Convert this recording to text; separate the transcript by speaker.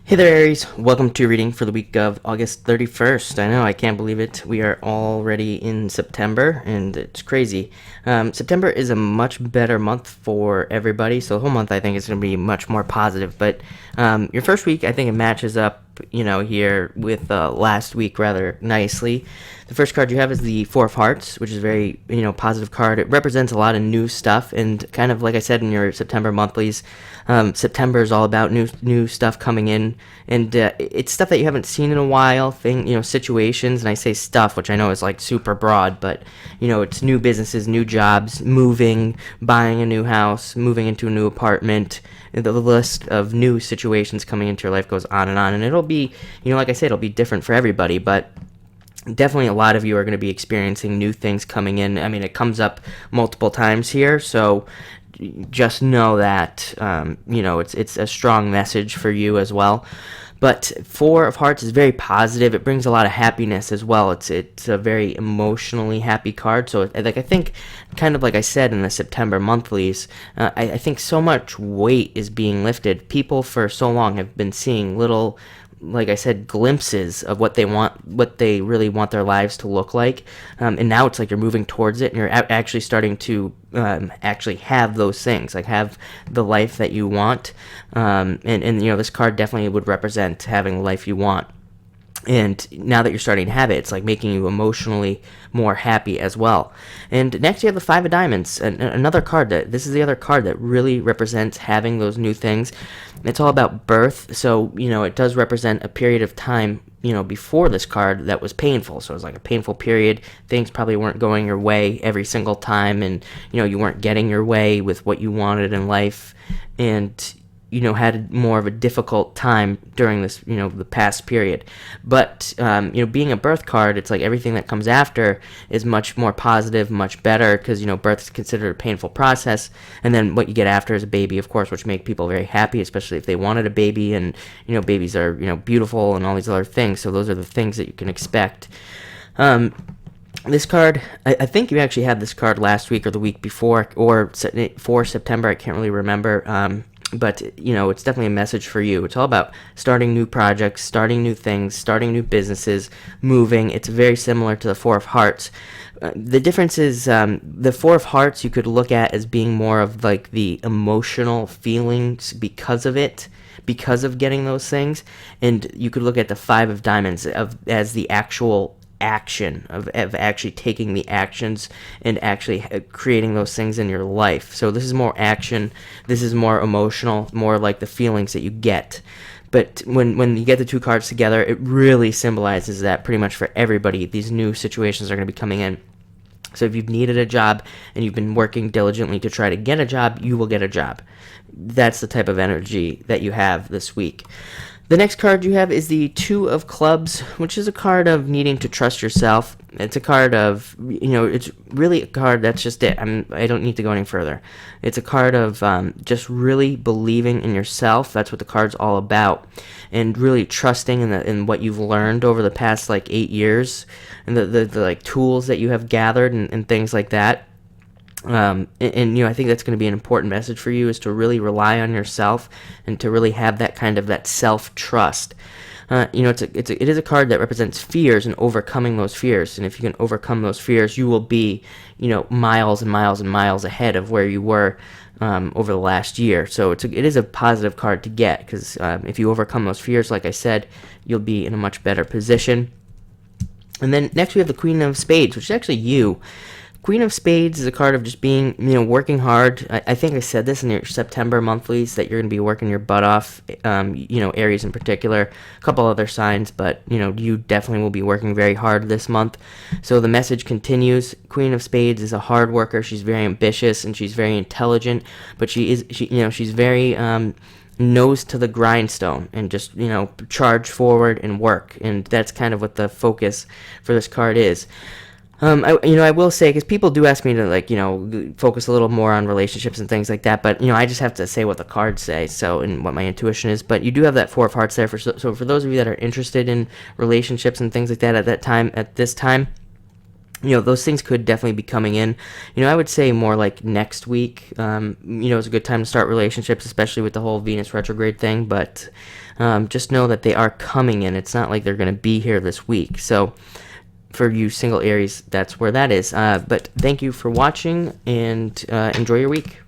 Speaker 1: Hey there, Aries. Welcome to your reading for the week of August 31st. I know, I can't believe it. We are already in September, and it's crazy. September is a much better month for everybody, so the whole month I think is going to be much more positive. But your first week, I think it matches up, here with last week rather nicely. The first card you have is the Four of Hearts, which is a very, positive card. It represents a lot of new stuff, and kind of like I said in your September monthlies, September is all about new stuff coming in, and it's stuff that you haven't seen in a while. Situations, and I say stuff, which I know is like super broad, but it's new businesses, new jobs, moving, buying a new house, moving into a new apartment. The list of new situations coming into your life goes on, and it'll be, like I said, it'll be different for everybody, but definitely a lot of you are going to be experiencing new things coming in. I mean, it comes up multiple times here, so just know that it's a strong message for you as well. But Four of Hearts is very positive. It brings a lot of happiness as well. It's a very emotionally happy card. So I think, kind of like I said in the September monthlies, I think so much weight is being lifted. People for so long have been seeing little, like I said, glimpses of what they want, what they really want their lives to look like, and now it's like you're moving towards it, and you're actually starting to actually have those things, like have the life that you want, and this card definitely would represent having the life you want. And now that you're starting to have it, it's like making you emotionally more happy as well. And next you have the Five of Diamonds, another card this is the other card that really represents having those new things. It's all about birth, so it does represent a period of time before this card that was painful. So it was like a painful period. Things probably weren't going your way every single time, and you weren't getting your way with what you wanted in life, and had more of a difficult time during this, the past period. But, being a birth card, it's like everything that comes after is much more positive, much better, because, birth is considered a painful process, and then what you get after is a baby, of course, which make people very happy, especially if they wanted a baby, and, babies are, beautiful and all these other things, so those are the things that you can expect. This card, I think you actually had this card last week or the week before, or for September, I can't really remember, but it's definitely a message for you. It's all about starting new projects, starting new things, starting new businesses, moving. It's very similar to the Four of Hearts. The difference is the Four of Hearts you could look at as being more of like the emotional feelings because of it, because of getting those things, and you could look at the Five of Diamonds as the actual action of actually taking the actions and actually creating those things in your life. So this is more action, this is more emotional, more like the feelings that you get. But when you get the two cards together, it really symbolizes that pretty much for everybody, these new situations are going to be coming in. So if you've needed a job and you've been working diligently to try to get a job, you will get a job. That's the type of energy that you have this week. The next card you have is the Two of Clubs, which is a card of needing to trust yourself. It's a card of, it's really a card that's just it. I don't need to go any further. It's a card of just really believing in yourself. That's what the card's all about. And really trusting in what you've learned over the past, 8 years. And the tools that you have gathered and things like that. I think that's going to be an important message for you, is to really rely on yourself and to really have that kind of that self-trust. It is a card that represents fears and overcoming those fears, and if you can overcome those fears, you will be, miles and miles and miles ahead of where you were over the last year. So it is a positive card to get, because if you overcome those fears, like I said, you'll be in a much better position. And then next we have the Queen of Spades, which is actually you. Queen of Spades is a card of just being, working hard. I think I said this in your September monthlies, that you're going to be working your butt off, Aries in particular, a couple other signs, but, you definitely will be working very hard this month. So the message continues. Queen of Spades is a hard worker. She's very ambitious and she's very intelligent, but she's very, nose to the grindstone and just, charge forward and work. And that's kind of what the focus for this card is. I will say, because people do ask me to, focus a little more on relationships and things like that, but, I just have to say what the cards say, so, and what my intuition is. But you do have that Four of Hearts there, so for those of you that are interested in relationships and things like that at this time, those things could definitely be coming in. I would say more like next week, it's a good time to start relationships, especially with the whole Venus retrograde thing, but just know that they are coming in. It's not like they're going to be here this week. So for you single Aries, that's where that is. But thank you for watching, and enjoy your week.